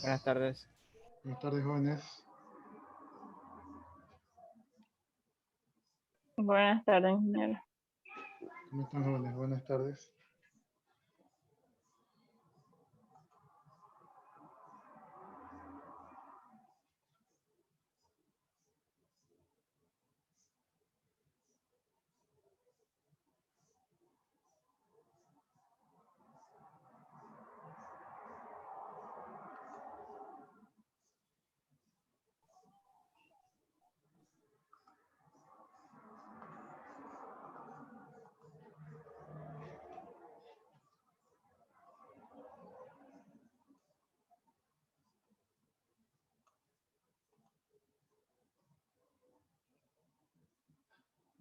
Buenas tardes. Buenas tardes, jóvenes. Buenas tardes, ingeniero. ¿Cómo están, jóvenes? Buenas tardes.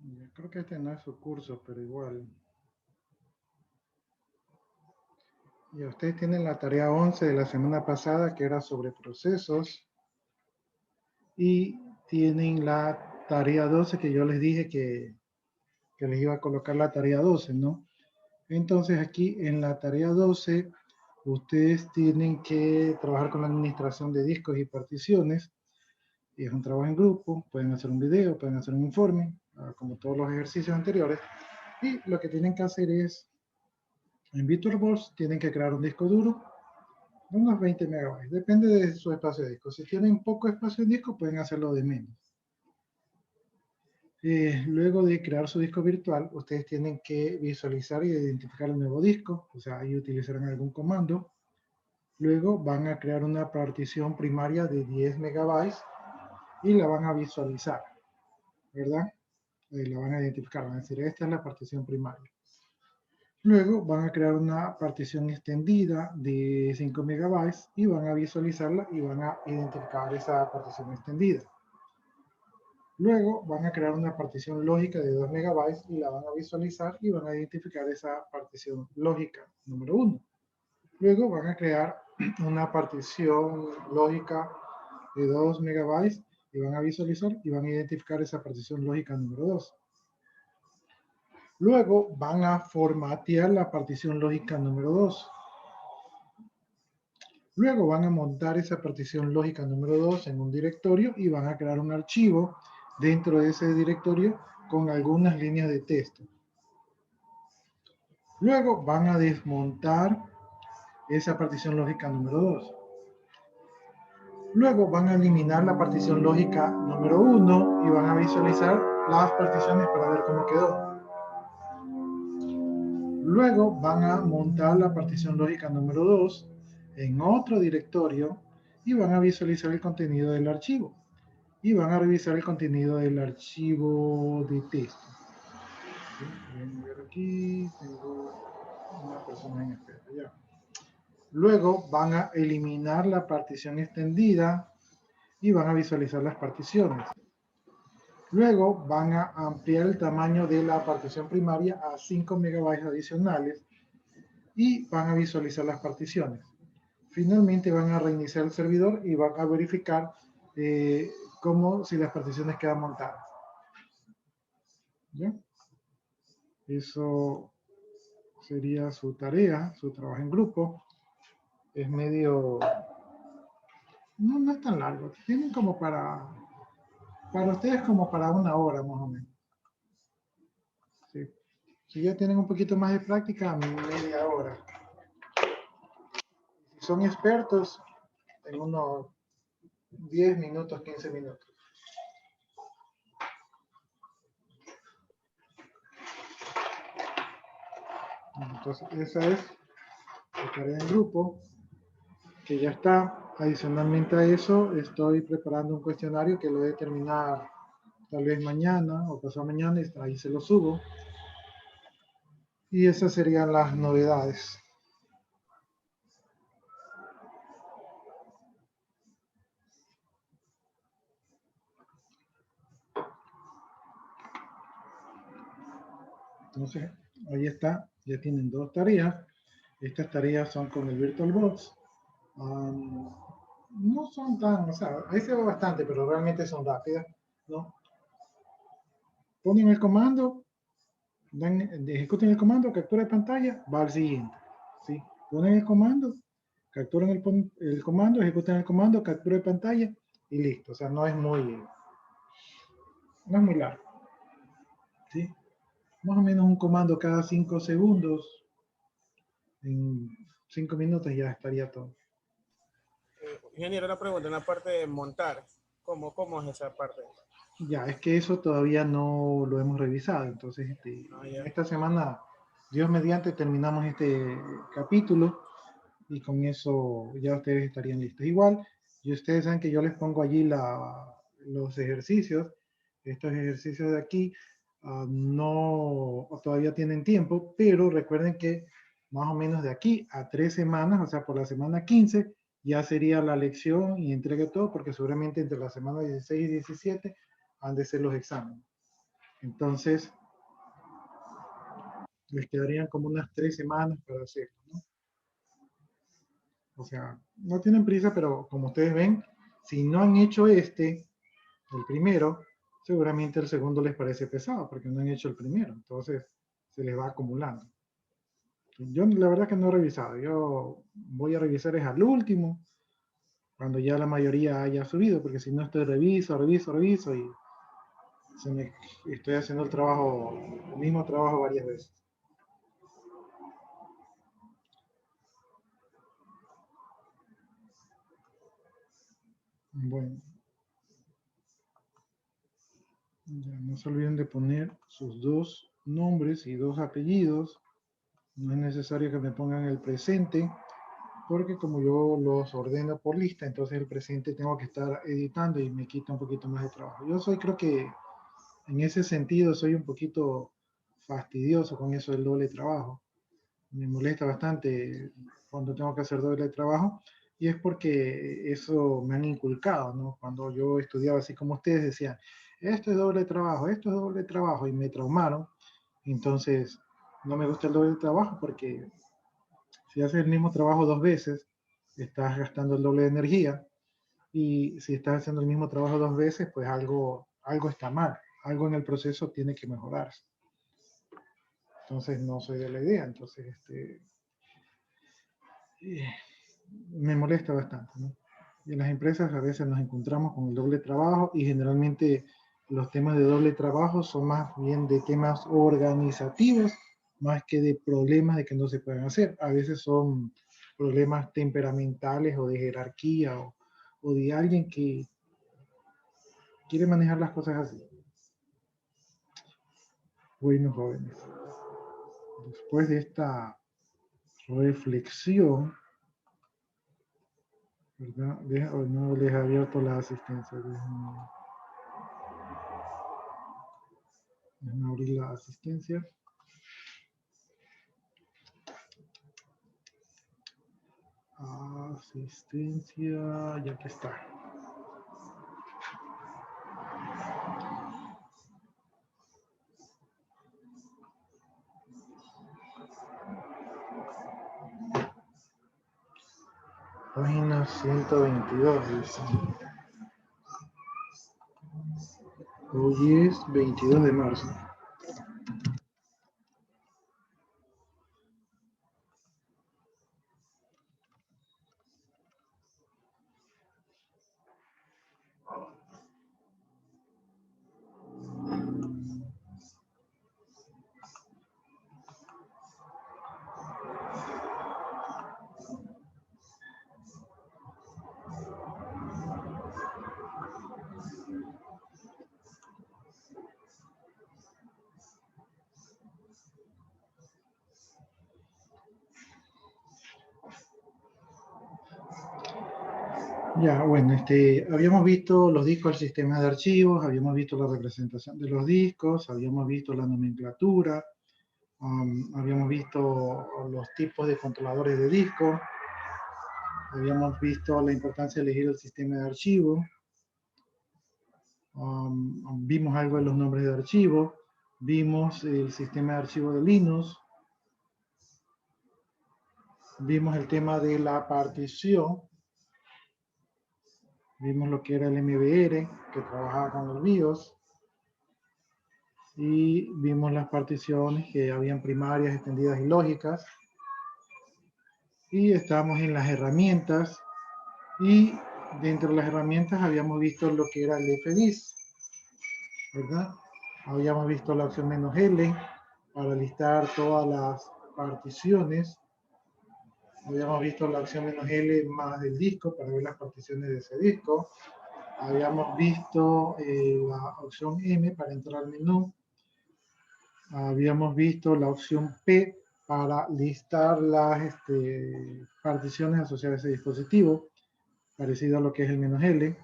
Yo creo que este no es su curso, pero igual. Y ustedes tienen la tarea 11 de la semana pasada, que era sobre procesos. Y tienen la tarea 12, que yo les dije que les iba a colocar la tarea 12, ¿no? Entonces aquí en la tarea 12, ustedes tienen que trabajar con la administración de discos y particiones. Y es un trabajo en grupo, pueden hacer un video, pueden hacer un informe, como todos los ejercicios anteriores. Y lo que tienen que hacer es, en VirtualBox, tienen que crear un disco duro de unos 20 megabytes. Depende de su espacio de disco. Si tienen poco espacio en disco, pueden hacerlo de menos. Luego de crear su disco virtual, ustedes tienen que visualizar y identificar el nuevo disco. O sea, ahí utilizarán algún comando. Luego van a crear una partición primaria de 10 megabytes y la van a visualizar, ¿verdad? La van a identificar, van a decir, esta es la partición primaria. Luego van a crear una partición extendida de 5 megabytes y van a visualizarla y van a identificar esa partición extendida. Luego van a crear una partición lógica de 2 megabytes y la van a visualizar y van a identificar esa partición lógica número 1. Luego van a crear una partición lógica de 2 megabytes y van a visualizar y van a identificar esa partición lógica número 2. Luego van a formatear la partición lógica número 2. Luego van a montar esa partición lógica número 2 en un directorio y van a crear un archivo dentro de ese directorio con algunas líneas de texto. Luego van a desmontar esa partición lógica número 2. Luego van a eliminar la partición lógica número 1 y van a visualizar las particiones para ver cómo quedó. Luego van a montar la partición lógica número 2 en otro directorio y van a visualizar el contenido del archivo. Y van a revisar el contenido del archivo de texto. Voy a ver aquí, tengo una persona en espera. Ya. Luego van a eliminar la partición extendida y van a visualizar las particiones. Luego van a ampliar el tamaño de la partición primaria a 5 megabytes adicionales y van a visualizar las particiones. Finalmente van a reiniciar el servidor y van a verificar cómo si las particiones quedan montadas. ¿Ya? Eso sería su tarea, su trabajo en grupo. Es medio... No es tan largo. Tienen como para ustedes como para una hora más o menos. Sí. Si ya tienen un poquito más de práctica, media hora. Si son expertos, en unos 10 minutos, 15 minutos. Entonces, esa es la tarea en grupo, que ya está. Adicionalmente a eso, estoy preparando un cuestionario que lo voy a terminar tal vez mañana o pasado mañana, ahí se lo subo. Y esas serían las novedades. Entonces, ahí está, ya tienen dos tareas. Estas tareas son con el VirtualBox. No son tan, o sea, ahí se ve bastante, pero realmente son rápidas, ¿no? Ponen el comando, ejecuten el comando, captura de pantalla, va al siguiente, ¿sí? Ponen el comando Capturan el comando, ejecutan el comando, captura de pantalla y listo. O sea, no es muy largo. ¿Sí? Más o menos un comando cada 5 segundos. En 5 minutos ya estaría todo. Ingeniero, una pregunta en la parte de montar. ¿Cómo es esa parte? Ya, es que eso todavía no lo hemos revisado. Entonces, en esta semana, Dios mediante, terminamos este capítulo y con eso ya ustedes estarían listos. Igual, y ustedes saben que yo les pongo allí los ejercicios. Estos ejercicios de aquí no todavía tienen tiempo, pero recuerden que más o menos de aquí a 3 semanas, o sea, por la semana 15, ya sería la lección y entregue todo, porque seguramente entre la semana 16 y 17 han de ser los exámenes. Entonces, les quedarían como unas 3 semanas para hacerlo, ¿no? O sea, no tienen prisa, pero como ustedes ven, si no han hecho el primero, seguramente el segundo les parece pesado, porque no han hecho el primero. Entonces, se les va acumulando. Yo la verdad que no he revisado. Yo voy a revisar es al último, cuando ya la mayoría haya subido, porque si no estoy reviso y estoy haciendo el mismo trabajo varias veces. Bueno, ya no se olviden de poner sus 2 nombres y 2 apellidos. No es necesario que me pongan el presente, porque como yo los ordeno por lista, entonces el presente tengo que estar editando y me quita un poquito más de trabajo. Yo creo que en ese sentido soy un poquito fastidioso con eso del doble trabajo. Me molesta bastante cuando tengo que hacer doble trabajo y es porque eso me han inculcado, ¿no? Cuando yo estudiaba así como ustedes decían, esto es doble trabajo y me traumaron. Entonces, no me gusta el doble trabajo porque si haces el mismo trabajo 2 veces, estás gastando el doble de energía y si estás haciendo el mismo trabajo 2 veces, pues algo está mal, algo en el proceso tiene que mejorarse. Entonces no soy de la idea, entonces me molesta bastante, ¿no? Y en las empresas a veces nos encontramos con el doble trabajo y generalmente los temas de doble trabajo son más bien de temas organizativos más que de problemas de que no se pueden hacer. A veces son problemas temperamentales o de jerarquía o de alguien que quiere manejar las cosas así. Bueno, jóvenes, después de esta reflexión, ¿verdad? No les he abierto la asistencia. Déjenme abrir la asistencia. Asistencia, ya que está. Página 122, dice. Hoy es 22 de marzo. Ya, bueno, habíamos visto los discos del sistema de archivos, habíamos visto la representación de los discos, habíamos visto la nomenclatura, habíamos visto los tipos de controladores de disco, habíamos visto la importancia de elegir el sistema de archivo, vimos algo de los nombres de archivo, vimos el sistema de archivo de Linux, vimos el tema de la partición, vimos lo que era el MBR, que trabajaba con los BIOS, y vimos las particiones que habían primarias, extendidas y lógicas. y estábamos en las herramientas, y dentro de las herramientas habíamos visto lo que era el FDIS, ¿verdad? Habíamos visto la opción "-L" para listar todas las particiones. Habíamos visto la opción "-L" más del disco para ver las particiones de ese disco. Habíamos visto la opción M para entrar al menú. Habíamos visto la opción P para listar las particiones asociadas a ese dispositivo, parecido a lo que es el "-L".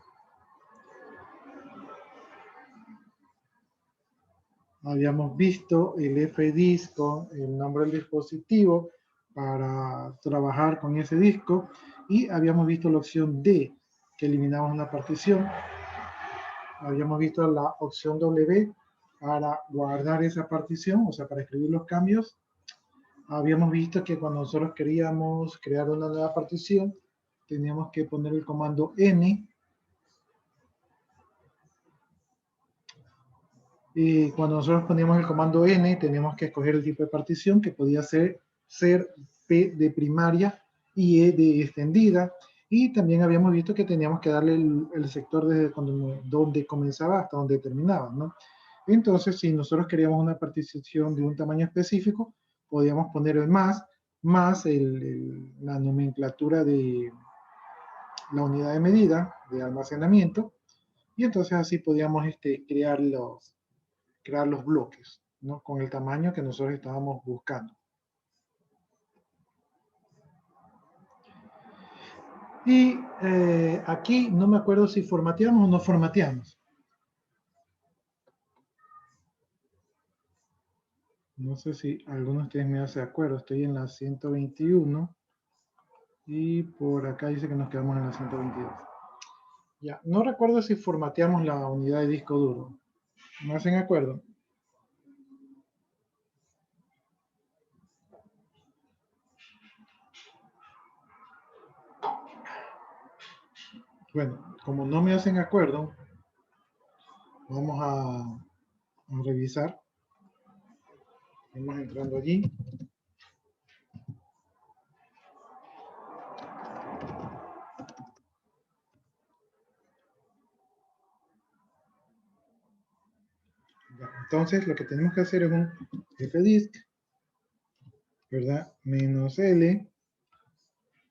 Habíamos visto el FDIS con el nombre del dispositivo para trabajar con ese disco, y habíamos visto la opción D, que eliminamos una partición. Habíamos visto la opción W para guardar esa partición, o sea, para escribir los cambios. Habíamos visto que cuando nosotros queríamos crear una nueva partición, teníamos que poner el comando N. Y cuando nosotros poníamos el comando N, teníamos que escoger el tipo de partición, que podía ser P de primaria y E de extendida. Y también habíamos visto que teníamos que darle el sector desde donde comenzaba hasta donde terminaba, ¿no? Entonces, si nosotros queríamos una partición de un tamaño específico, podíamos poner el más la nomenclatura de la unidad de medida de almacenamiento, y entonces así podíamos crear los bloques, ¿no? Con el tamaño que nosotros estábamos buscando. Y aquí no me acuerdo si formateamos o no formateamos. No sé si alguno de ustedes me hace acuerdo. Estoy en la 121 y por acá dice que nos quedamos en la 122. Ya, no recuerdo si formateamos la unidad de disco duro. ¿Me hacen acuerdo? Bueno, como no me hacen acuerdo, vamos a revisar. Vamos entrando allí. Entonces, lo que tenemos que hacer es un fdisk, ¿verdad? -L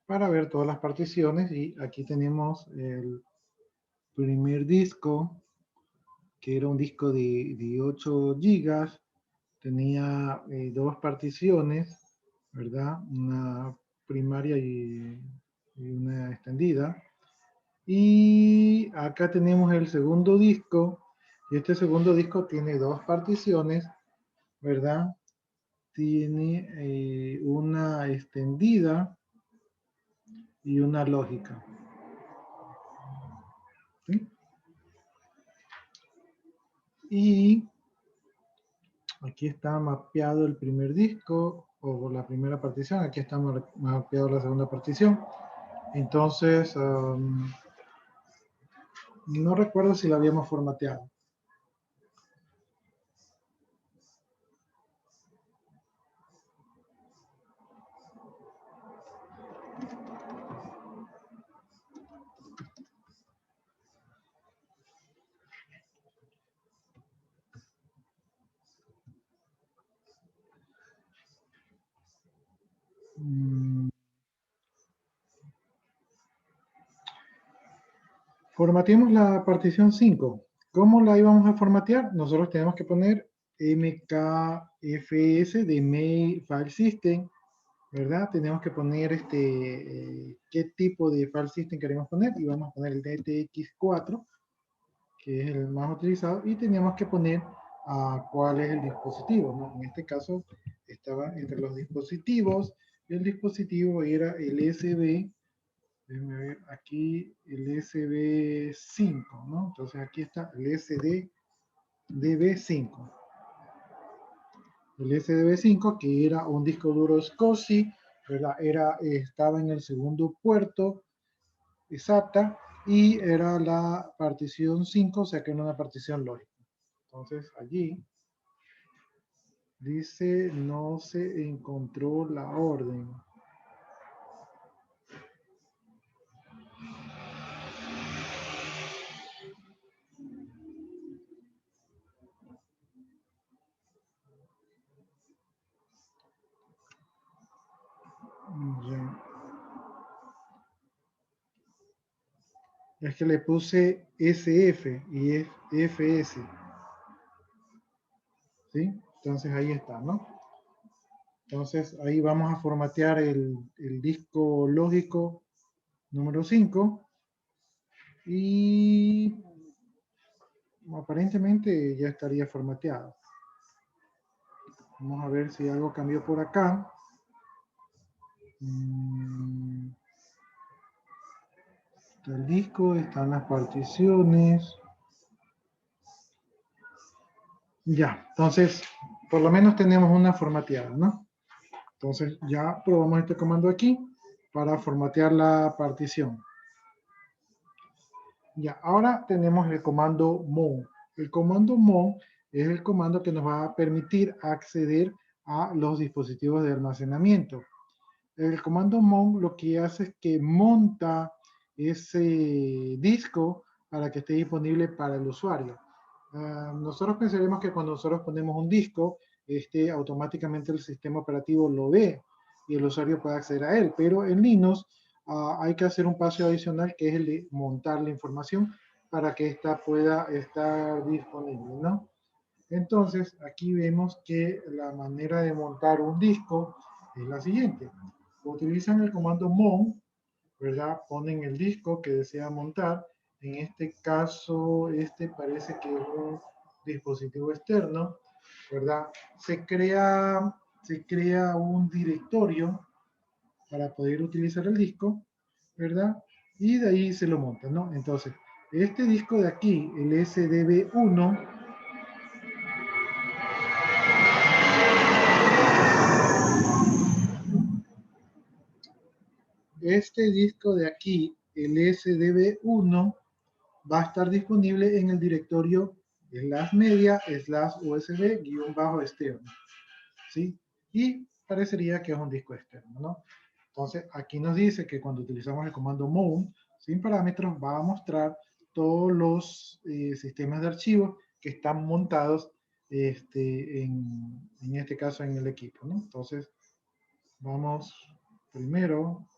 para ver todas las particiones, y aquí tenemos el primer disco, que era un disco de 8 gigas, tenía dos particiones, ¿verdad? Una primaria y una extendida. Y acá tenemos el segundo disco, y este segundo disco tiene dos particiones, ¿verdad? Tiene una extendida y una lógica. ¿Sí? Y aquí está mapeado el primer disco, o la primera partición. Aquí está mapeado la segunda partición. Entonces, no recuerdo si la habíamos formateado. Formateemos la partición 5. ¿Cómo la íbamos a formatear? Nosotros tenemos que poner mkfs de mail file system, ¿verdad? Tenemos que poner qué tipo de file system queremos poner, y vamos a poner el DTX4, que es el más utilizado, y teníamos que poner cuál es el dispositivo, ¿no? En este caso estaba entre los dispositivos, y el dispositivo era el SB. Déjenme ver aquí el SB5, ¿no? Entonces aquí está el SDB5. El SDB5, que era un disco duro SCSI, ¿verdad? Estaba en el segundo puerto SATA, y era la partición 5, o sea que era una partición lógica. Entonces allí dice no se encontró la orden. Es que le puse SF y FS. ¿Sí? Entonces ahí está, ¿no? Entonces ahí vamos a formatear el disco lógico número 5 y aparentemente ya estaría formateado. Vamos a ver si algo cambió por acá. Está el disco, están las particiones. Ya, entonces por lo menos tenemos una formateada, ¿no? Entonces ya probamos este comando aquí para formatear la partición. Ya, ahora tenemos el comando mon. El comando mon es el comando que nos va a permitir acceder a los dispositivos de almacenamiento. El comando mon lo que hace es que monta ese disco para que esté disponible para el usuario. Nosotros pensaremos que cuando nosotros ponemos un disco, automáticamente el sistema operativo lo ve y el usuario puede acceder a él, pero en Linux hay que hacer un paso adicional que es el de montar la información para que ésta pueda estar disponible, ¿no? Entonces, aquí vemos que la manera de montar un disco es la siguiente. Utilizan el comando mon, ¿verdad? Ponen el disco que desean montar. En este caso, parece que es un dispositivo externo, ¿verdad? Se crea un directorio para poder utilizar el disco, ¿verdad? Y de ahí se lo monta, ¿no? Entonces, este disco de aquí, el SDB1, este disco de aquí, el SDB1, va a estar disponible en el directorio /media/usb-externo, ¿sí? Y parecería que es un disco externo, ¿no? Entonces, aquí nos dice que cuando utilizamos el comando mount sin parámetros, va a mostrar todos los sistemas de archivos que están montados en este caso en el equipo, ¿no? Entonces, vamos primero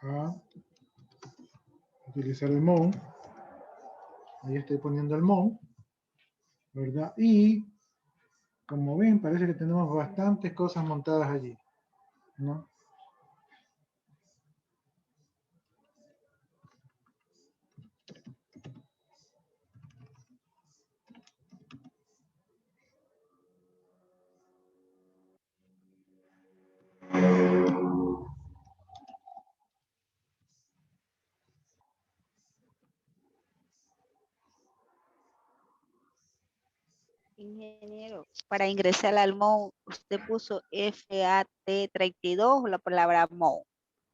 a utilizar el mount. Ahí estoy poniendo el mount, ¿verdad? Y como ven, parece que tenemos bastantes cosas montadas allí, ¿no? Ingeniero, para ingresar al MOU, usted puso FAT32 o la palabra MOU.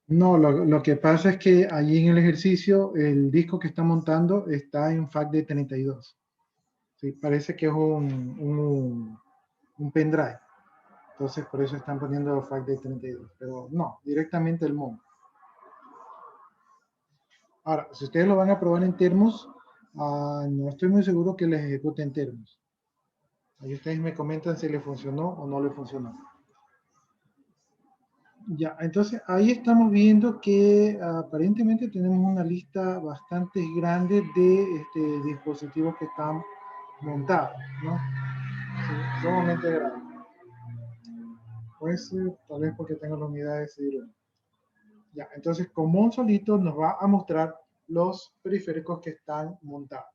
No, lo que pasa es que allí en el ejercicio el disco que está montando está en FAT 32. ¿Sí? Parece que es un pendrive. Entonces por eso están poniendo FAT 32. Pero no, directamente el MON. Ahora, si ustedes lo van a probar en termos, no estoy muy seguro que les ejecute en termos. Ahí ustedes me comentan si le funcionó o no le funcionó. Ya, entonces ahí estamos viendo que aparentemente tenemos una lista bastante grande de dispositivos que están montados, ¿no? Sí, sumamente grande. Pues tal vez porque tengo la unidad de CD-ROM. Ya, entonces como un solito nos va a mostrar los periféricos que están montados.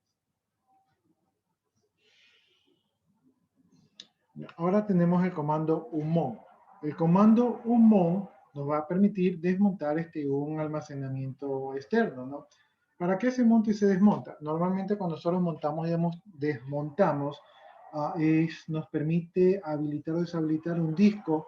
Ahora tenemos el comando unmon. El comando unmon nos va a permitir desmontar un almacenamiento externo, ¿no? ¿Para qué se monta y se desmonta? Normalmente cuando nosotros montamos y desmontamos, nos permite habilitar o deshabilitar un disco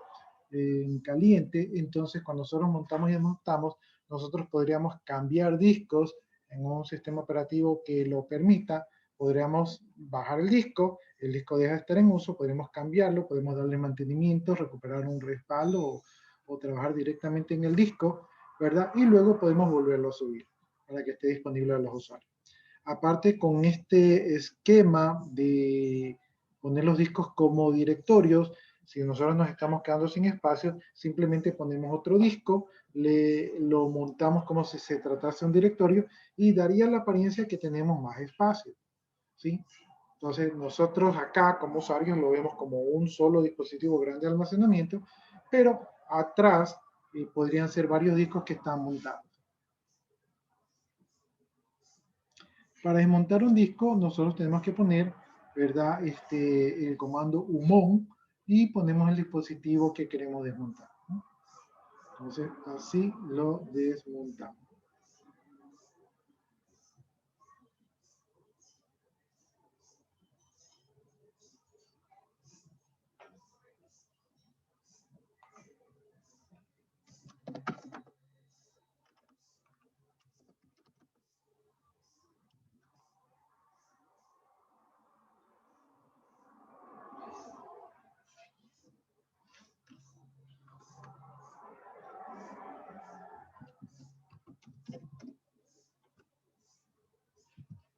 en caliente. Entonces cuando nosotros montamos y desmontamos, nosotros podríamos cambiar discos en un sistema operativo que lo permita. Podríamos bajar el disco deja de estar en uso, podemos cambiarlo, podemos darle mantenimiento, recuperar un respaldo o trabajar directamente en el disco, ¿verdad? Y luego podemos volverlo a subir para que esté disponible a los usuarios. Aparte, con este esquema de poner los discos como directorios, si nosotros nos estamos quedando sin espacio, simplemente ponemos otro disco, lo montamos como si se tratase de un directorio y daría la apariencia que tenemos más espacio, ¿sí? Entonces nosotros acá como usuarios lo vemos como un solo dispositivo grande de almacenamiento, pero atrás podrían ser varios discos que están montados. Para desmontar un disco, nosotros tenemos que poner, ¿verdad? El comando umon y ponemos el dispositivo que queremos desmontar, ¿no? Entonces, así lo desmontamos.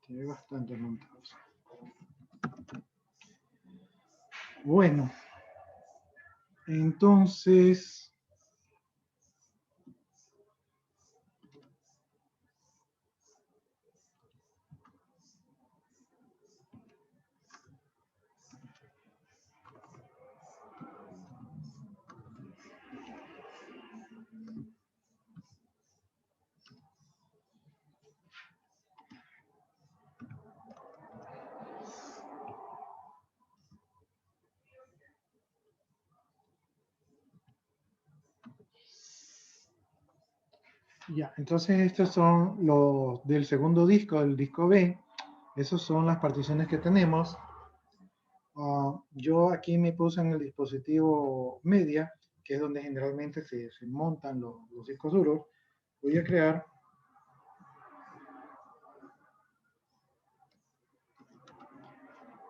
Tiene bastante montados. Bueno, entonces, ya, entonces estos son los del segundo disco, del disco B. Esas son las particiones que tenemos. Yo aquí me puse en el dispositivo media, que es donde generalmente se montan los discos duros. Voy a crear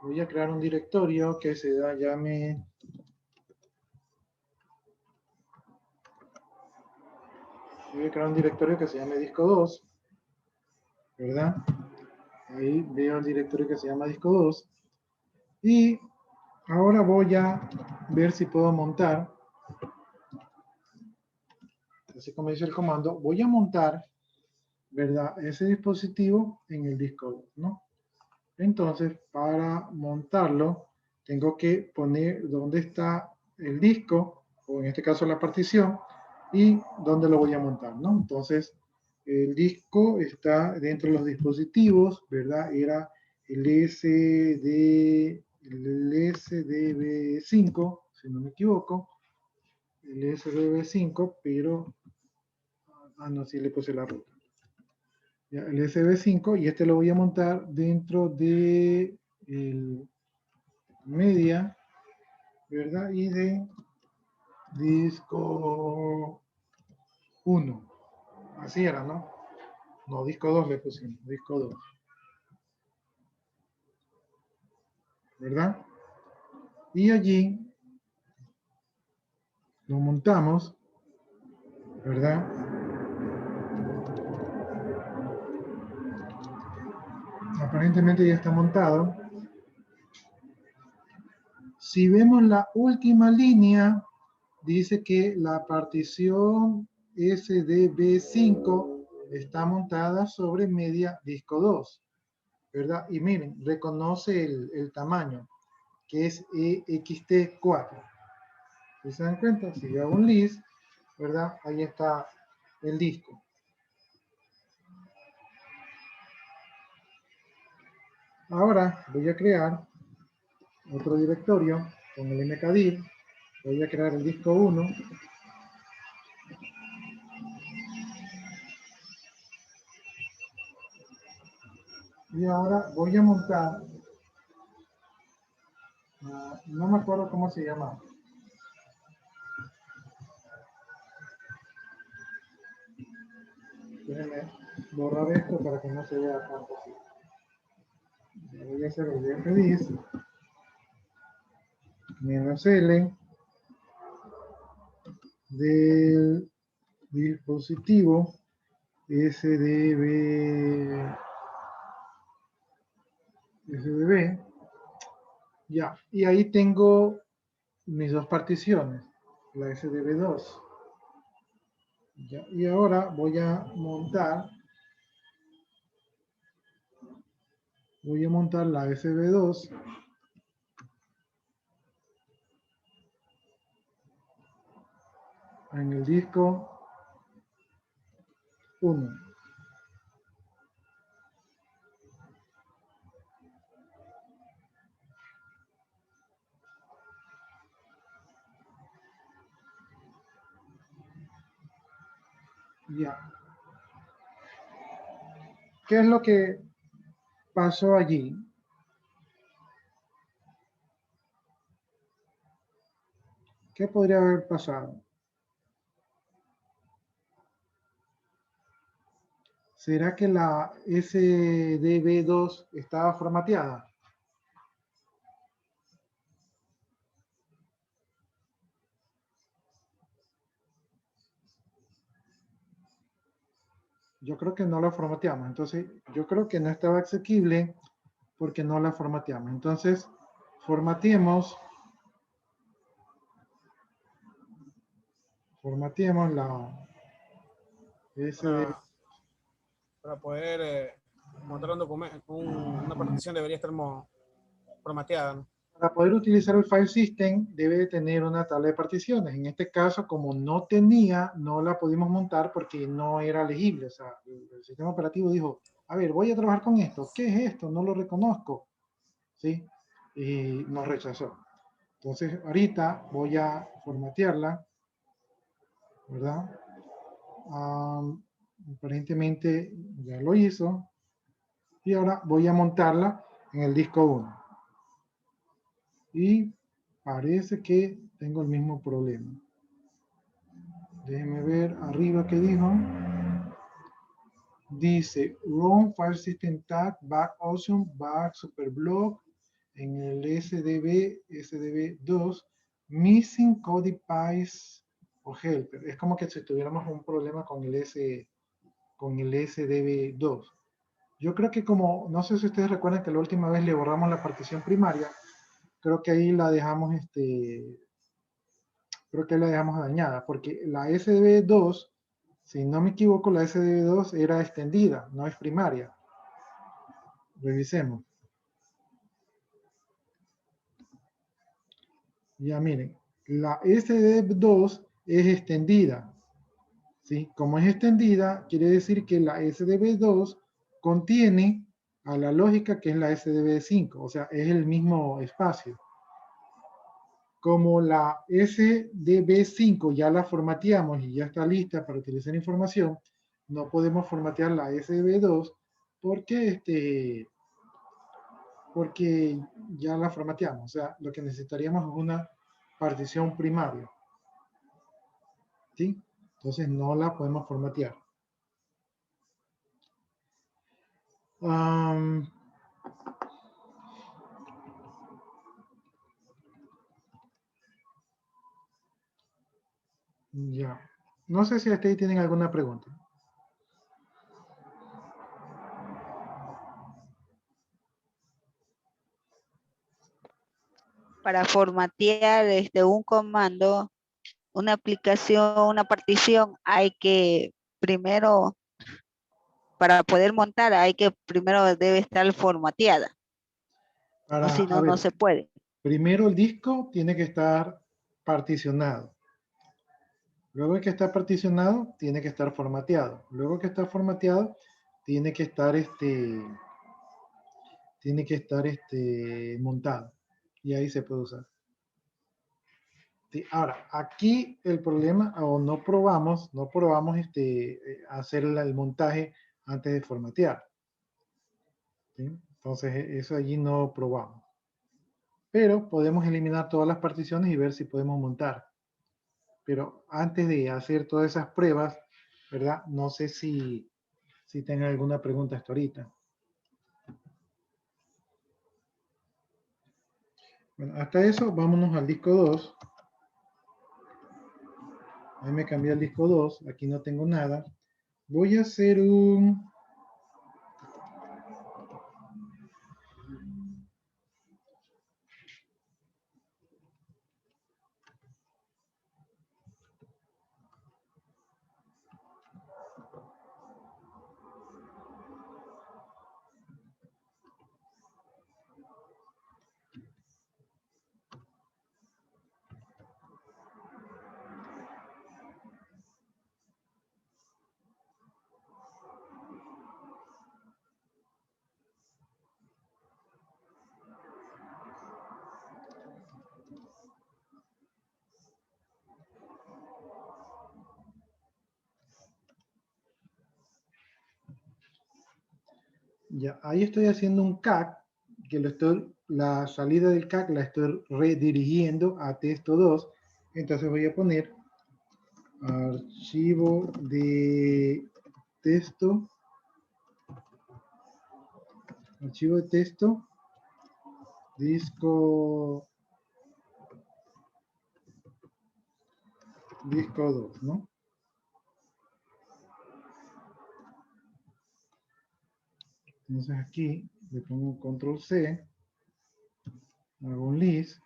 un directorio que se llame disco 2, ¿verdad? Ahí veo el directorio que se llama disco 2. Y ahora voy a ver si puedo montar, así como dice el comando, voy a montar, ¿verdad? Ese dispositivo en el disco 2, ¿no? Entonces, para montarlo, tengo que poner dónde está el disco, o en este caso la partición, y dónde lo voy a montar, ¿no? Entonces, el disco está dentro de los dispositivos, ¿verdad? Era el SDB5, si no me equivoco, el SDB5, pero, no, sí le puse la ruta. Ya, el SB5 y este lo voy a montar dentro de el media, ¿verdad? Y de disco 1. Así era, ¿no? No, disco 2 le pusimos, disco 2. ¿Verdad? Y allí lo montamos, ¿verdad? Aparentemente ya está montado. Si vemos la última línea, dice que la partición SDB5 está montada sobre media disco 2, ¿verdad? Y miren, reconoce el tamaño, que es EXT4. Si se dan cuenta, si yo hago un list, ¿verdad? Ahí está el disco. Ahora voy a crear otro directorio con el mkdir. Voy a crear el disco 1. Y ahora voy a montar, no me acuerdo cómo se llama. Déjenme borrar esto para que no se vea tanto así. Voy a hacer el dfdis -L del dispositivo SDB. Ya, y ahí tengo mis dos particiones, la SDB2. Ya, y ahora voy a montar la SB2 en el disco 1. Ya. ¿Qué es lo que pasó allí? ¿Qué podría haber pasado? ¿Será que la SDB2 estaba formateada? Yo creo que no la formateamos. Entonces, yo creo que no estaba asequible porque no la formateamos. Entonces, formateemos la SD. Para poder montar un documento, una partición debería estar formateada, ¿no? Para poder utilizar el file system debe de tener una tabla de particiones. En este caso, como no tenía, no la pudimos montar porque no era legible. O sea, el sistema operativo dijo, a ver, voy a trabajar con esto. ¿Qué es esto? No lo reconozco. ¿Sí? Y nos rechazó. Entonces, ahorita voy a formatearla, ¿verdad? Aparentemente ya lo hizo. Y ahora voy a montarla en el disco 1. Y parece que tengo el mismo problema. Déjenme ver arriba qué dijo. Dice Run File System Tag, Back Option, Back Superblock en el SDB2, Missing Code Pies o Helper. Es como que si tuviéramos un problema con el SDB2. Yo creo que como, no sé si ustedes recuerdan que la última vez le borramos la partición primaria, creo que ahí la dejamos creo que la dejamos dañada, porque la SDB2, si no me equivoco, la SDB2 era extendida, no es primaria. Revisemos. Ya miren, la SDB2 es extendida. ¿Sí? Como es extendida, quiere decir que la SDB2 contiene a la lógica que es la SDB5, o sea, es el mismo espacio. Como la SDB5 ya la formateamos y ya está lista para utilizar información, no podemos formatear la SDB2 porque ya la formateamos. O sea, lo que necesitaríamos es una partición primaria. ¿Sí? Entonces no la podemos formatear. Ya. No sé si ustedes tienen alguna pregunta. Para formatear un comando, una aplicación, una partición, hay que primero, para poder montar, hay que primero debe estar formateada, o si A no, no ver, se puede. primero el disco tiene que estar particionado. Luego de que está particionado, tiene que estar formateado. Luego que está formateado, tiene que estar montado. Y ahí se puede usar. Sí, ahora, aquí el problema, o no probamos hacer el montaje antes de formatear. ¿Sí? Entonces, eso allí no probamos. Pero podemos eliminar todas las particiones y ver si podemos montar. Pero antes de hacer todas esas pruebas, ¿verdad? No sé si tengan alguna pregunta hasta ahorita. Bueno, hasta eso, vámonos al disco 2. Ahí me cambié al disco 2. Aquí no tengo nada. Voy a hacer Ya, ahí estoy haciendo un CAC, que la salida del CAC la estoy redirigiendo a testo2. Entonces voy a poner archivo de texto, disco 2, ¿no? Entonces aquí le pongo control C, hago un list,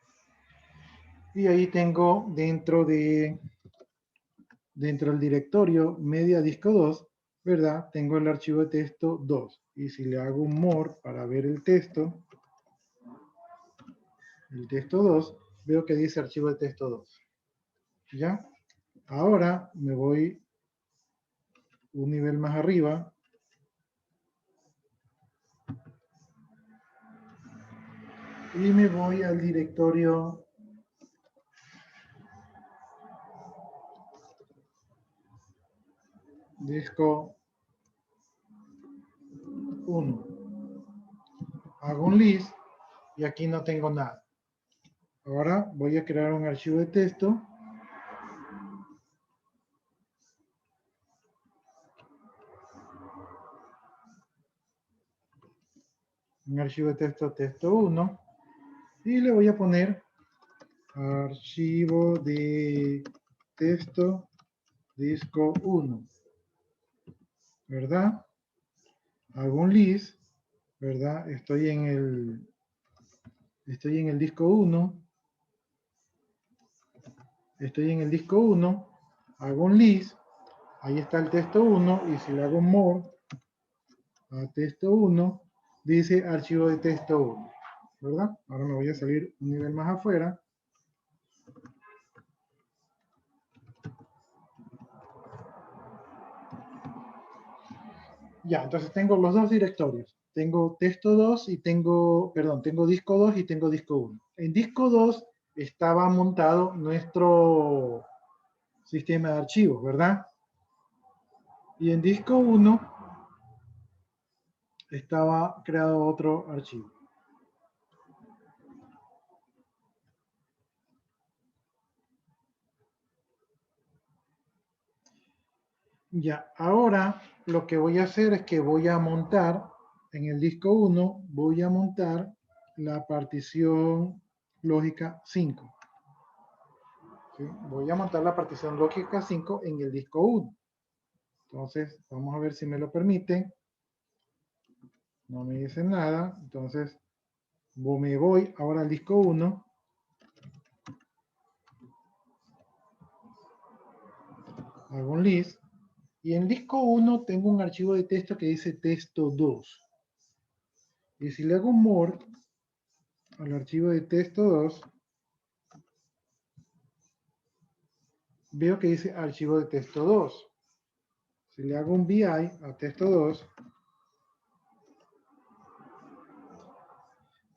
y ahí tengo dentro del directorio media disco 2, ¿verdad? Tengo el archivo de texto 2. Y si le hago un more para ver el texto 2, veo que dice archivo de texto 2. ¿Ya? Ahora me voy un nivel más arriba. Y me voy al directorio disco 1. Hago un list y aquí no tengo nada. Ahora voy a crear un archivo de texto. Un archivo de texto 1. Y le voy a poner archivo de texto disco 1. ¿Verdad? Hago un list. ¿Verdad? Estoy en el disco 1. Hago un list. Ahí está el texto 1. Y si le hago more a texto 1, dice archivo de texto 1. ¿Verdad? Ahora me voy a salir un nivel más afuera. Ya, entonces tengo los dos directorios. Tengo texto 2 y tengo disco 2 y tengo disco 1. En disco 2 estaba montado nuestro sistema de archivos, ¿verdad? Y en disco 1 estaba creado otro archivo. Ya, ahora lo que voy a hacer es que voy a montar en el disco 1, voy a montar la partición lógica 5. ¿Sí? Voy a montar la partición lógica 5 en el disco 1. Entonces, vamos a ver si me lo permiten. No me dice nada. Entonces, me voy ahora al disco 1. Hago un list. Y en disco 1 tengo un archivo de texto que dice texto 2. Y si le hago un more al archivo de texto 2, veo que dice archivo de texto 2. Si le hago un VI a texto 2,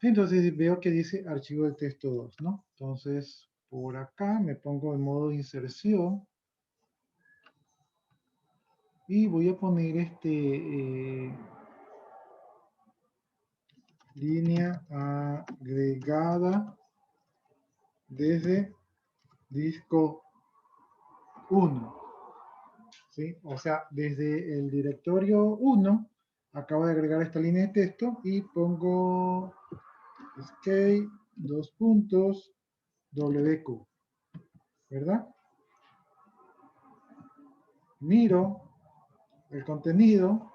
entonces veo que dice archivo de texto 2, ¿no? Entonces, por acá me pongo en modo inserción. Y voy a poner línea agregada desde disco 1. ¿Sí? O sea, desde el directorio 1 acabo de agregar esta línea de texto y pongo escape 2 puntos WQ, ¿verdad? Miro el contenido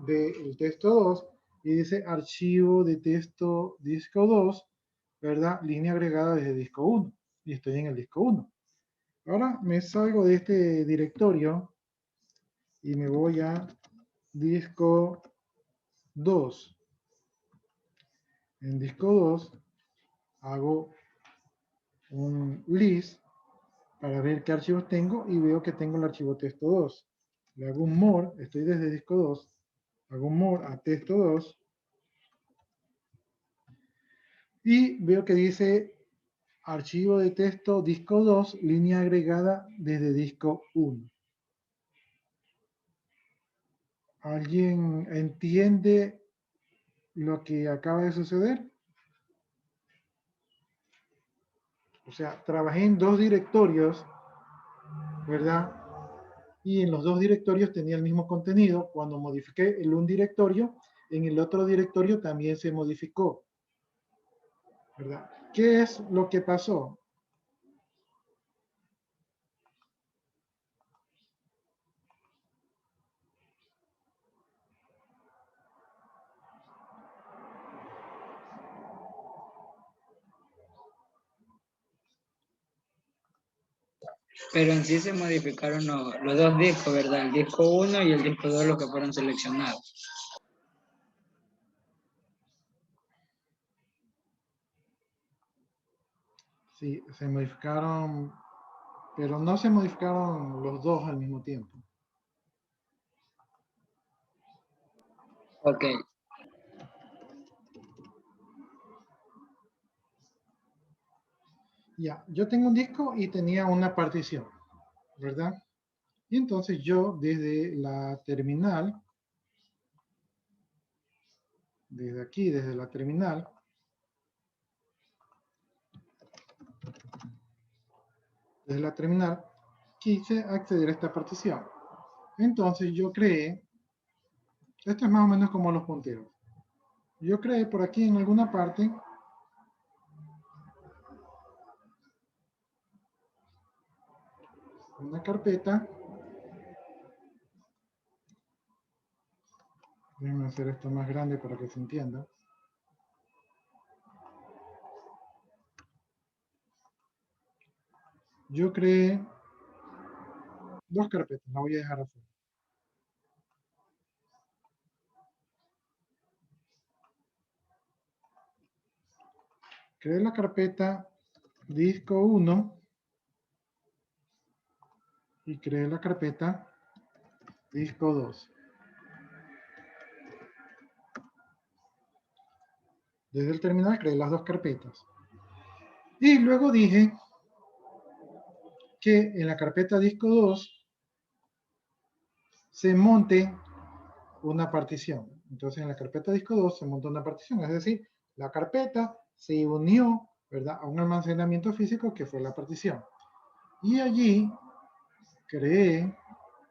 del texto 2 y dice archivo de texto disco 2, ¿verdad? Línea agregada desde disco 1 y estoy en el disco 1. Ahora me salgo de este directorio y me voy a disco 2. En disco 2 hago un list para ver qué archivos tengo y veo que tengo el archivo texto 2. Le hago un more, estoy desde disco 2, hago un more a texto 2 y veo que dice archivo de texto disco 2, línea agregada desde disco 1. ¿Alguien entiende lo que acaba de suceder? O sea, trabajé en 2 directorios, ¿verdad? Y en los 2 directorios tenía el mismo contenido. Cuando modifiqué el un directorio, en el otro directorio también se modificó, ¿verdad? ¿Qué es lo que pasó? Pero en sí se modificaron los dos discos, ¿verdad? El disco 1 y el disco 2 los que fueron seleccionados. Sí, se modificaron, pero no se modificaron los dos al mismo tiempo. Ok. Ya, yo tengo un disco y tenía una partición, ¿verdad? Y entonces yo desde la terminal, desde aquí, desde la terminal, quise acceder a esta partición. Entonces yo creé, esto es más o menos como los punteros. Yo creé por aquí en alguna parte una carpeta. Déjenme hacer esto más grande para que se entienda. Yo creé 2 carpetas, la voy a dejar así. Creé la carpeta disco 1 y creé la carpeta disco 2. Desde el terminal creé las 2 carpetas. Y luego dije que en la carpeta disco 2 se monte una partición. Entonces en la carpeta disco 2 se montó una partición, es decir, la carpeta se unió, ¿verdad?, a un almacenamiento físico que fue la partición. Y allí creé,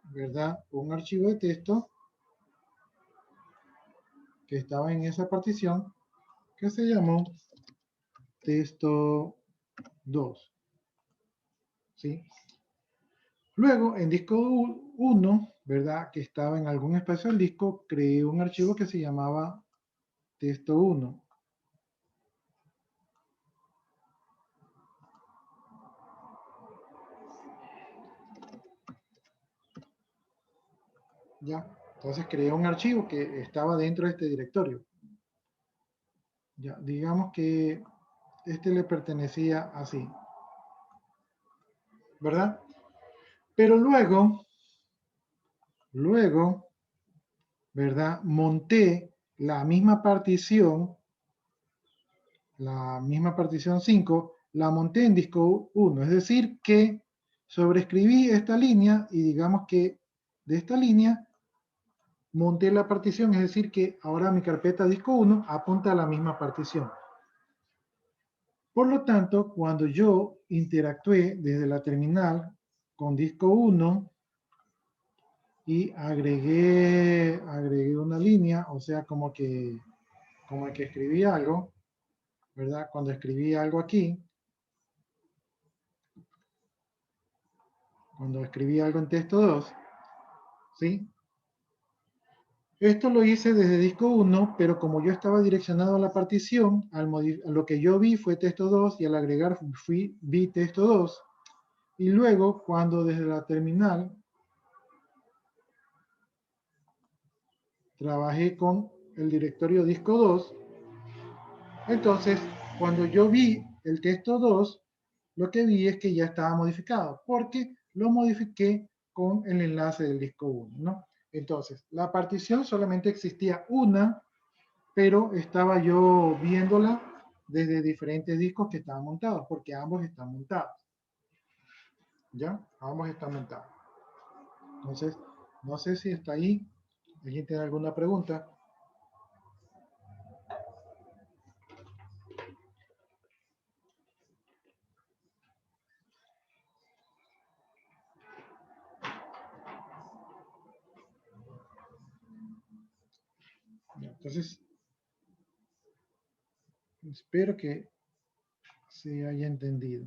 ¿verdad?, un archivo de texto que estaba en esa partición que se llamó texto 2. ¿Sí? Luego, en disco 1, ¿verdad?, que estaba en algún espacio del disco, creé un archivo que se llamaba texto 1. ¿Ya? Entonces creé un archivo que estaba dentro de este directorio. Ya, digamos que este le pertenecía así, ¿verdad? Pero luego, ¿verdad? Monté la misma partición 5, la monté en disco 1, es decir, que sobreescribí esta línea y digamos que de esta línea monté la partición, es decir, que ahora mi carpeta disco 1 apunta a la misma partición. Por lo tanto, cuando yo interactué desde la terminal con disco 1 y agregué una línea, o sea, como que escribí algo, ¿verdad? Cuando escribí algo aquí, cuando escribí algo en texto 2, ¿sí? Esto lo hice desde disco 1, pero como yo estaba direccionado a la partición, a lo que yo vi fue texto 2 y al agregar vi texto 2. Y luego, cuando desde la terminal trabajé con el directorio disco 2, entonces cuando yo vi el texto 2, lo que vi es que ya estaba modificado, porque lo modifiqué con el enlace del disco 1, ¿no? Entonces, la partición solamente existía una, pero estaba yo viéndola desde diferentes discos que estaban montados, porque ambos están montados. ¿Ya? Ambos están montados. Entonces, no sé si está ahí. ¿Alguien tiene alguna pregunta? Entonces, espero que se haya entendido.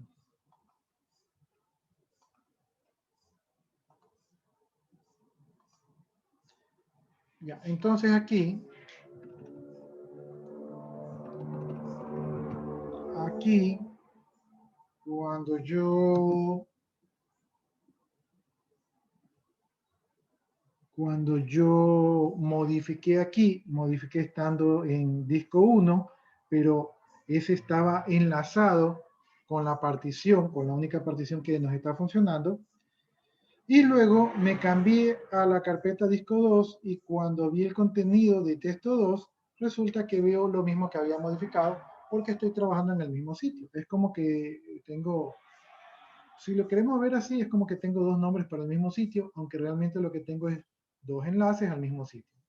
Ya, entonces aquí cuando yo modifiqué aquí, modifiqué estando en disco 1, pero ese estaba enlazado con la partición, con la única partición que nos está funcionando. Y luego me cambié a la carpeta disco 2 y cuando vi el contenido de texto 2, resulta que veo lo mismo que había modificado porque estoy trabajando en el mismo sitio. Es como que tengo, si lo queremos ver así, es como que tengo dos nombres para el mismo sitio, aunque realmente lo que tengo es dos enlaces al mismo sitio.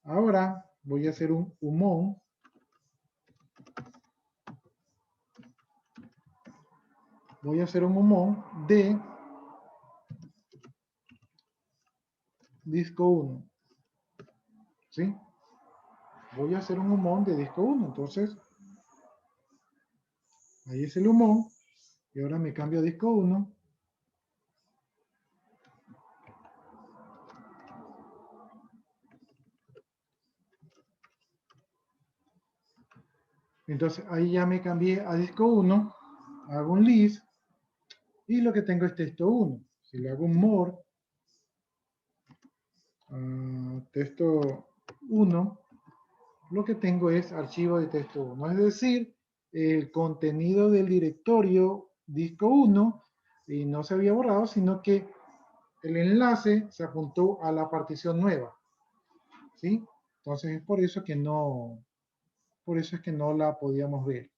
Ahora voy a hacer un UMON. Voy a hacer un UMON de disco 1. ¿Sí? Voy a hacer un UMON de disco 1. Entonces, ahí es el UMON. Y ahora me cambio a disco 1. Entonces ahí ya me cambié a disco 1, hago un list y lo que tengo es texto 1. Si le hago un more, texto 1, lo que tengo es archivo de texto 1. Es decir, el contenido del directorio disco 1 y no se había borrado, sino que el enlace se apuntó a la partición nueva. ¿Sí? Entonces es por eso es que no la podíamos ver.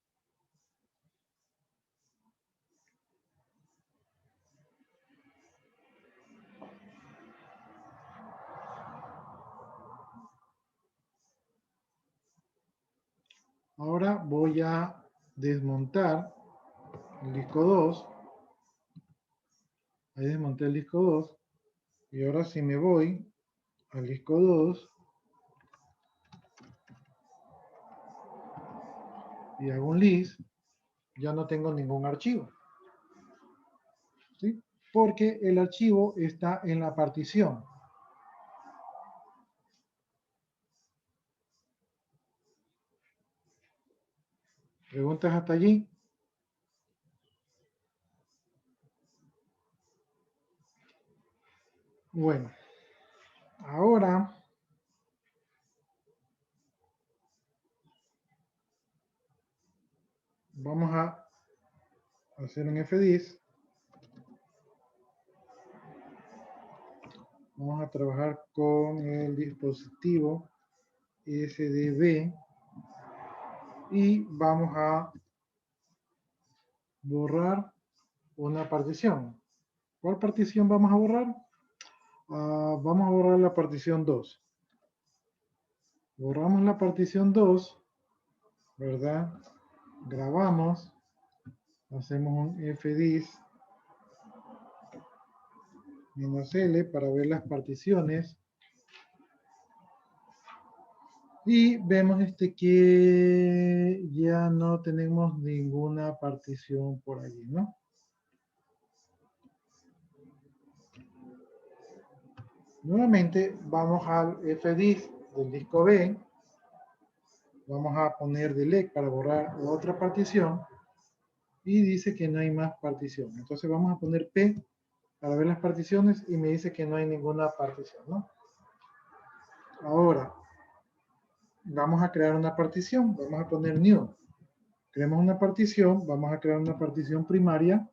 Ahora voy a desmontar el disco 2. Ahí desmonté el disco 2. Y ahora si me voy al disco 2 y hago un list, ya no tengo ningún archivo. ¿Sí? Porque el archivo está en la partición. ¿Preguntas hasta allí? Bueno, ahora vamos a hacer un fdisk. Vamos a trabajar con el dispositivo SDB y vamos a borrar una partición. ¿Cuál partición vamos a borrar? Vamos a borrar la partición 2. Borramos la partición 2, ¿verdad? Grabamos, hacemos un fdisk -L para ver las particiones y vemos que ya no tenemos ninguna partición por allí, ¿no? Nuevamente vamos al fdisk del disco B, vamos a poner delete para borrar otra partición y dice que no hay más partición. Entonces vamos a poner P para ver las particiones y me dice que no hay ninguna partición, ¿no? Ahora, vamos a crear una partición, vamos a poner new. Creamos una partición, vamos a crear una partición primaria.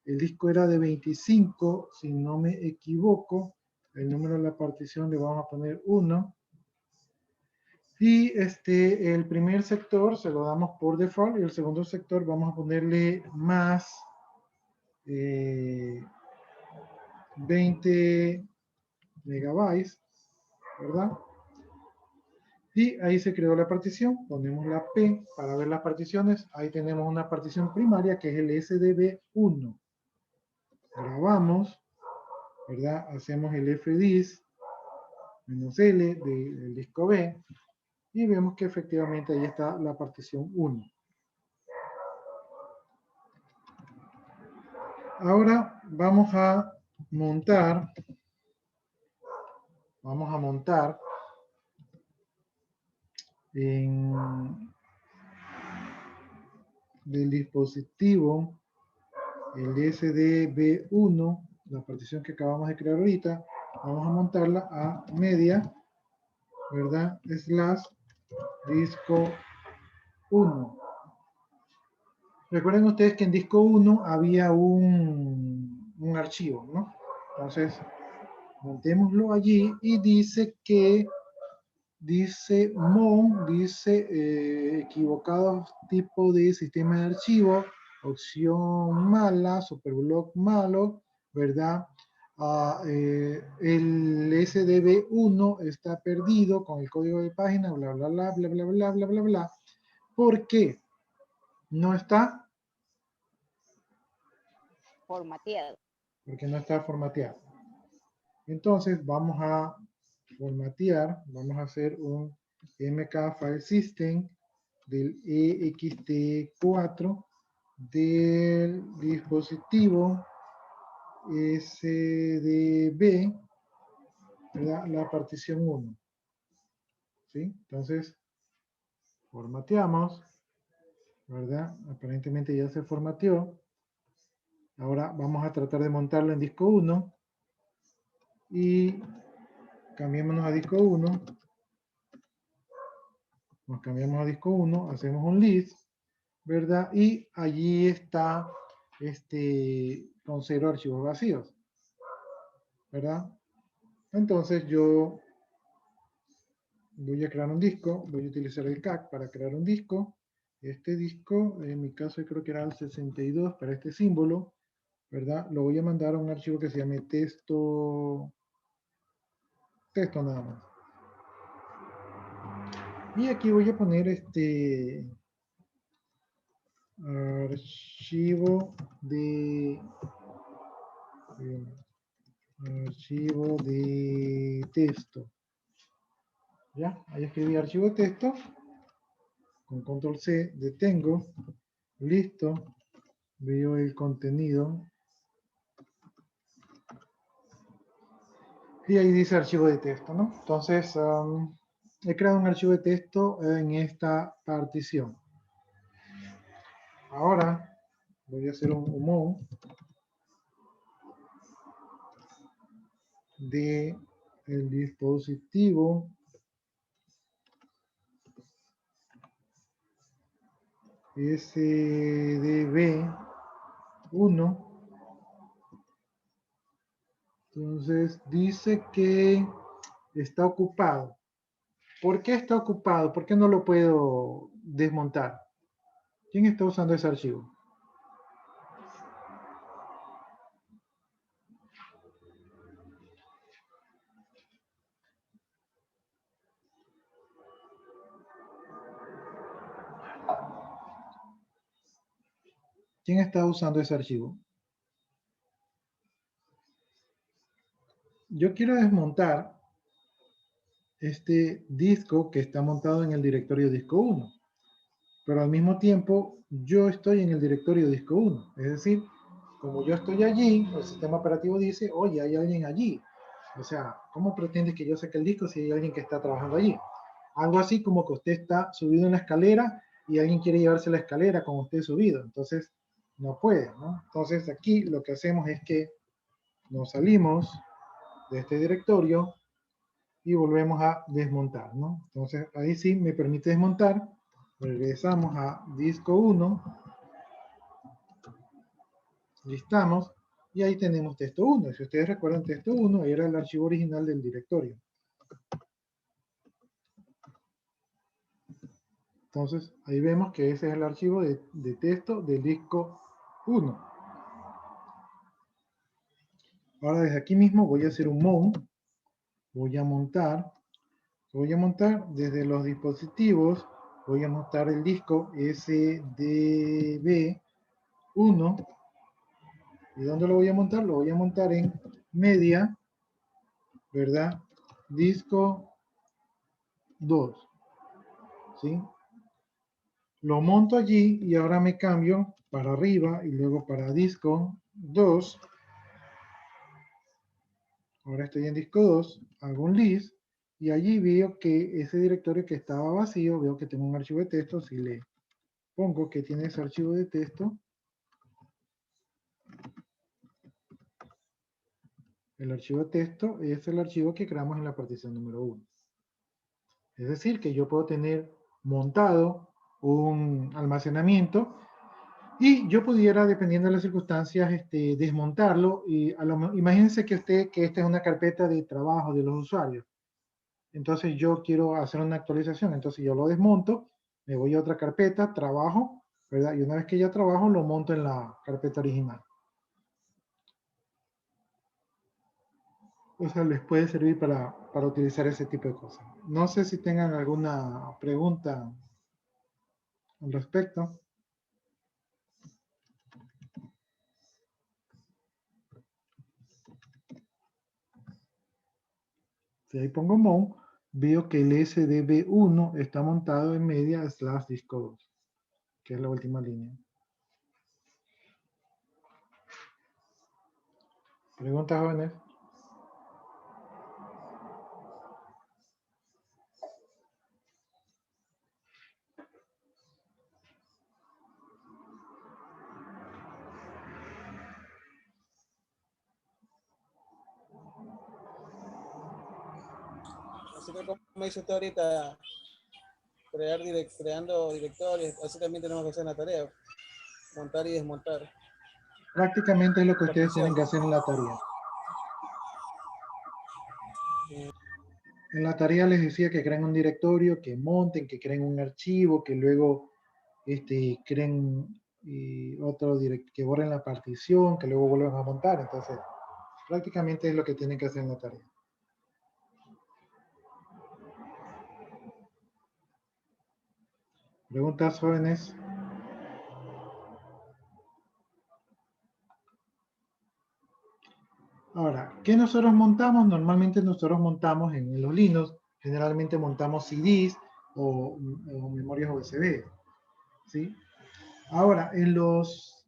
El disco era de 25, si no me equivoco. El número de la partición le vamos a poner 1. Y el primer sector se lo damos por default y el segundo sector vamos a ponerle más 20 megabytes, ¿verdad? Y ahí se creó la partición, ponemos la P para ver las particiones, ahí tenemos una partición primaria que es el SDB1. Grabamos, ¿verdad? Hacemos el fdisk -L del disco B, y vemos que efectivamente ahí está la partición 1. Ahora vamos a montar del dispositivo el SDB1, la partición que acabamos de crear ahorita, vamos a montarla a media, ¿verdad? / disco 1. Recuerden ustedes que en disco 1 había un archivo, ¿no? Entonces, montémoslo allí y dice que equivocados tipo de sistema de archivo, opción mala, superblock malo, ¿verdad? El SDB1 está perdido con el código de página, bla, bla, bla, bla, bla, bla, bla, bla, bla. ¿Por qué? No está Formateado. porque no está formateado. Entonces vamos a formatear, vamos a hacer un mk file system del ext4 del dispositivo SDB, la partición 1. ¿Sí? Entonces, formateamos, ¿verdad? Aparentemente ya se formateó. Ahora vamos a tratar de montarlo en disco 1 y cambiémonos a disco 1. Nos cambiamos a disco 1, hacemos un list, ¿verdad? Y allí está con 0 archivos vacíos, ¿verdad? Entonces yo voy a crear un disco, voy a utilizar el CAC para crear un disco. Este disco, en mi caso creo que era el 62 para este símbolo, ¿verdad? Lo voy a mandar a un archivo que se llame texto nada más. Y aquí voy a poner archivo de texto. ¿Ya? Ahí escribí archivo de texto. Con control C detengo. Listo. Veo el contenido. Y ahí dice archivo de texto, ¿no? Entonces, he creado un archivo de texto en esta partición. Ahora voy a hacer un mount de el dispositivo SDB1. Entonces dice que está ocupado. ¿Por qué está ocupado? ¿Por qué no lo puedo desmontar? ¿Quién está usando ese archivo? ¿Quién está usando ese archivo? Yo quiero desmontar este disco que está montado en el directorio disco 1. Pero al mismo tiempo, yo estoy en el directorio disco 1. Es decir, como yo estoy allí, el sistema operativo dice, oye, hay alguien allí. O sea, ¿cómo pretende que yo saque el disco si hay alguien que está trabajando allí? Algo así como que usted está subido en la escalera y alguien quiere llevarse la escalera con usted subido. Entonces, no puede, ¿no? Entonces, aquí lo que hacemos es que nos salimos de este directorio y volvemos a desmontar, ¿no? Entonces, ahí sí me permite desmontar. Regresamos a disco 1. Listamos. Y ahí tenemos texto 1. Si ustedes recuerdan, texto 1 era el archivo original del directorio. Entonces, ahí vemos que ese es el archivo de texto del disco 1. Ahora desde aquí mismo voy a hacer un mount. Voy a montar desde los dispositivos. Voy a montar el disco SDB1. ¿Y dónde lo voy a montar? Lo voy a montar en media, ¿verdad? disco 2, ¿sí? Lo monto allí y ahora me cambio para arriba y luego para disco 2. Ahora estoy en disco 2, hago un list y allí veo que ese directorio que estaba vacío, veo que tengo un archivo de texto. Si le pongo que tiene ese archivo de texto, el archivo de texto es el archivo que creamos en la partición número 1. Es decir, que yo puedo tener montado un almacenamiento y yo pudiera, dependiendo de las circunstancias, desmontarlo. Y imagínense que esta es una carpeta de trabajo de los usuarios. Entonces yo quiero hacer una actualización, entonces yo lo desmonto, me voy a otra carpeta, trabajo, ¿verdad? Y una vez que ya trabajo, lo monto en la carpeta original. O sea, les puede servir para utilizar ese tipo de cosas. No sé si tengan alguna pregunta al respecto. Si ahí pongo mount, veo que el SDB1 está montado en media / disco 2, que es la última línea. ¿Preguntas, jóvenes? Así que como dice usted ahorita, creando directorios, así también tenemos que hacer en la tarea, montar y desmontar Prácticamente es lo que ustedes tienen que particiones. hacer en la tarea. En la tarea les decía que creen un directorio, que monten, que creen un archivo, que luego creen que borren la partición, que luego vuelvan a montar. Entonces, prácticamente es lo que tienen que hacer en la tarea. ¿Preguntas, jóvenes? Ahora, ¿qué nosotros montamos? Normalmente nosotros montamos en los Linux, generalmente montamos CDs o memorias USB, ¿sí? Ahora, en los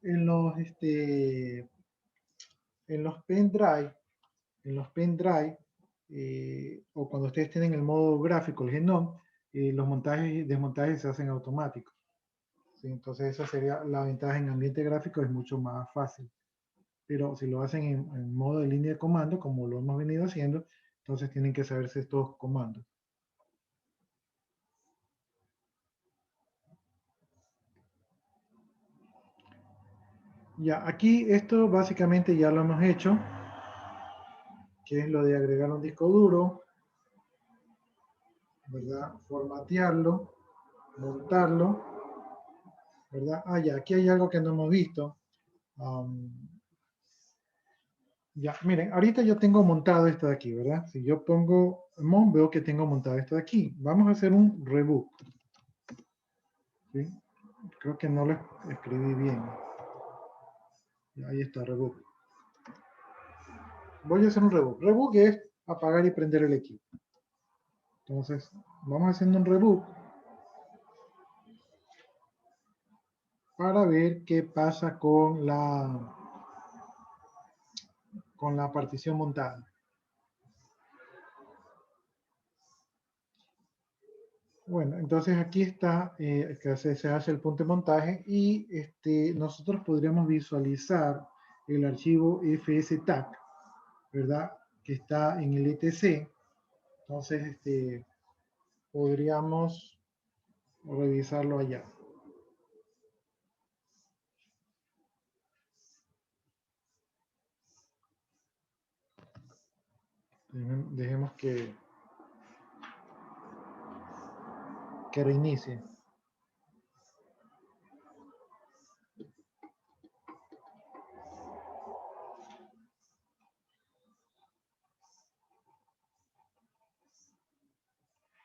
pendrive, o cuando ustedes tienen el modo gráfico, el Genome, los montajes y desmontajes se hacen automáticos, ¿sí? Entonces esa sería la ventaja en ambiente gráfico, es mucho más fácil. Pero si lo hacen en modo de línea de comando, como lo hemos venido haciendo, entonces tienen que saberse estos comandos. Ya, aquí esto básicamente ya lo hemos hecho, que es lo de agregar un disco duro, ¿verdad? Formatearlo, montarlo, ¿verdad? Ah, ya, aquí hay algo que no hemos visto. Ya, miren, ahorita yo tengo montado esto de aquí, ¿verdad? Si yo pongo mon, veo que tengo montado esto de aquí. Vamos a hacer un reboot. ¿Sí? Creo que no lo escribí bien. Ahí está, reboot. Voy a hacer un reboot. Reboot es apagar y prender el equipo. Entonces, vamos haciendo un reboot para ver qué pasa con la partición montada. Bueno, entonces aquí está, que se hace el punto de montaje y nosotros podríamos visualizar el archivo fstac, ¿verdad? Que está en el etc. Entonces, podríamos revisarlo allá. Dejemos que reinicie.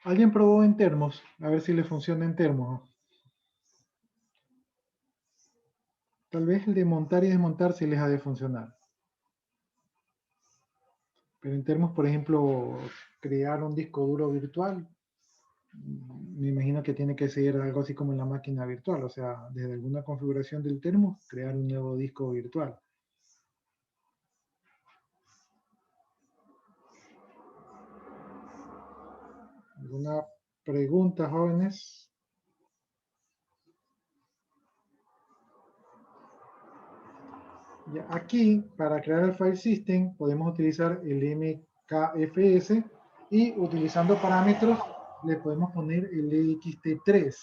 ¿Alguien probó en termos? A ver si le funciona en termos. Tal vez el de montar y desmontar sí les ha de funcionar. Pero en termos, por ejemplo, crear un disco duro virtual. Me imagino que tiene que ser algo así como en la máquina virtual, o sea, desde alguna configuración del termo, crear un nuevo disco virtual. ¿Alguna pregunta, jóvenes? Ya, aquí, para crear el file system, podemos utilizar el MKFS y utilizando parámetros le podemos poner el EXT3,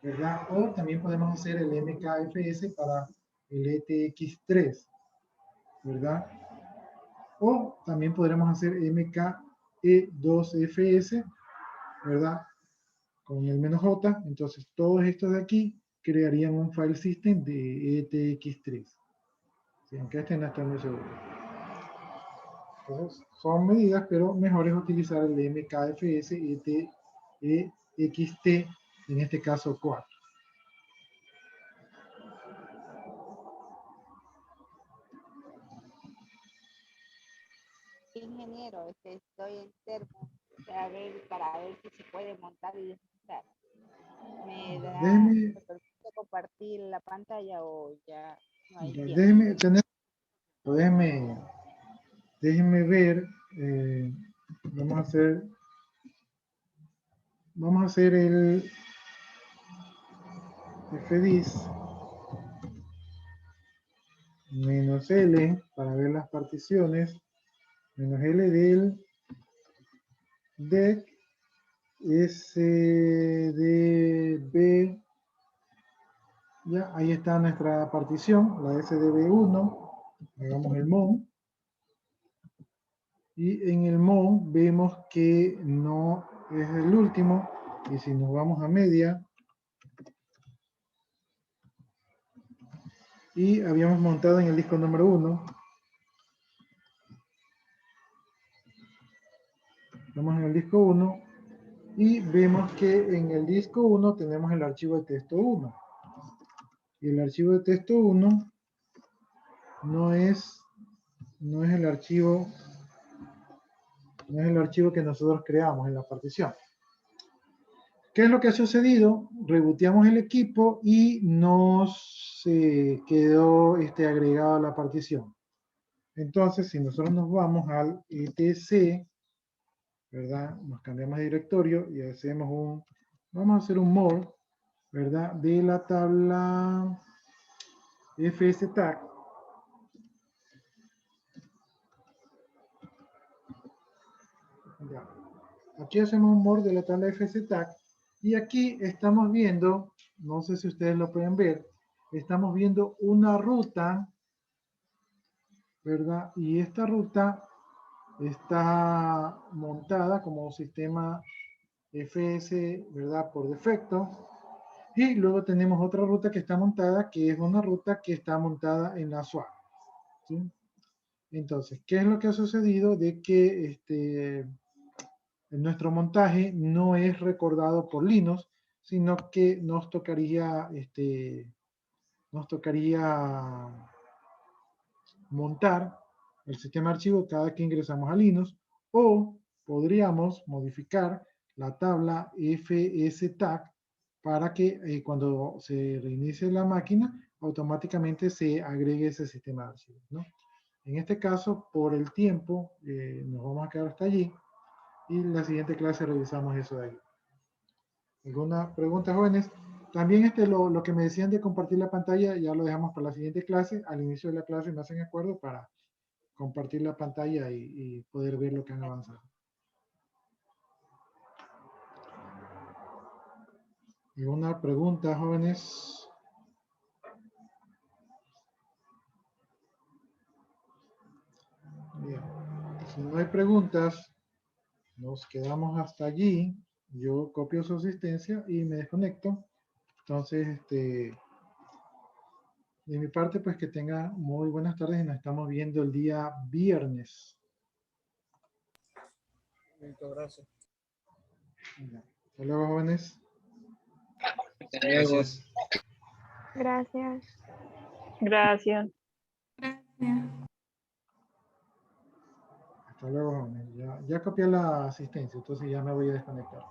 ¿verdad? O también podemos hacer el MKFS para el ETX3, ¿verdad? O también podremos hacer MKE2FS, ¿verdad? Con el "-j", entonces todos estos de aquí crearían un file system de ETX3. ¿Sí? Aunque este no está muy seguro. Entonces, son medidas, pero mejor es utilizar el MKFS ETXT, en este caso 4. Ingeniero, estoy en termo, para ver si se puede montar y desmontar. ¿Me da Déjeme, permiso compartir la pantalla o ya no hay ya, tiempo? déjeme ver. Vamos a hacer el fdis -L para ver las particiones, -L del DEC SDB. Ya, ahí está nuestra partición, la SDB1. Hagamos el MON. Y en el MON vemos que no es el último. Y si nos vamos a media, y habíamos montado en el disco número 1. Vamos en el disco 1 y vemos que en el disco 1 tenemos el archivo de texto 1. Y el archivo de texto 1 no es el archivo que nosotros creamos en la partición. ¿Qué es lo que ha sucedido? Rebooteamos el equipo y nos quedó agregado a la partición. Entonces, si nosotros nos vamos al etc, ¿verdad? Nos cambiamos de directorio y hacemos vamos a hacer un more, ¿verdad? De la tabla fstag. Ya. Aquí hacemos un more de la tabla fstag y aquí estamos viendo, no sé si ustedes lo pueden ver, estamos viendo una ruta, ¿verdad? Y esta ruta está montada como sistema FS, ¿verdad? Por defecto. Y luego tenemos otra ruta que está montada, que es una ruta que está montada en la SWAT. ¿Sí? Entonces, ¿qué es lo que ha sucedido? De que nuestro montaje no es recordado por Linux, sino que nos tocaría montar el sistema de archivo cada que ingresamos a Linux, o podríamos modificar la tabla fstag para que cuando se reinicie la máquina automáticamente se agregue ese sistema de archivos, ¿no? En este caso, por el tiempo, nos vamos a quedar hasta allí y en la siguiente clase revisamos eso de ahí. ¿Alguna pregunta, jóvenes? También lo que me decían de compartir la pantalla ya lo dejamos para la siguiente clase. Al inicio de la clase me hacen acuerdo para compartir la pantalla y poder ver lo que han avanzado. ¿Alguna pregunta, jóvenes? Bien. Si no hay preguntas, nos quedamos hasta allí. Yo copio su asistencia y me desconecto. Entonces, de mi parte, pues que tenga muy buenas tardes y nos estamos viendo el día viernes. Listo, gracias. Hasta luego, jóvenes. Hasta luego. Gracias. Gracias. Gracias. Hasta luego, jóvenes. Ya copié la asistencia, entonces ya me voy a desconectar.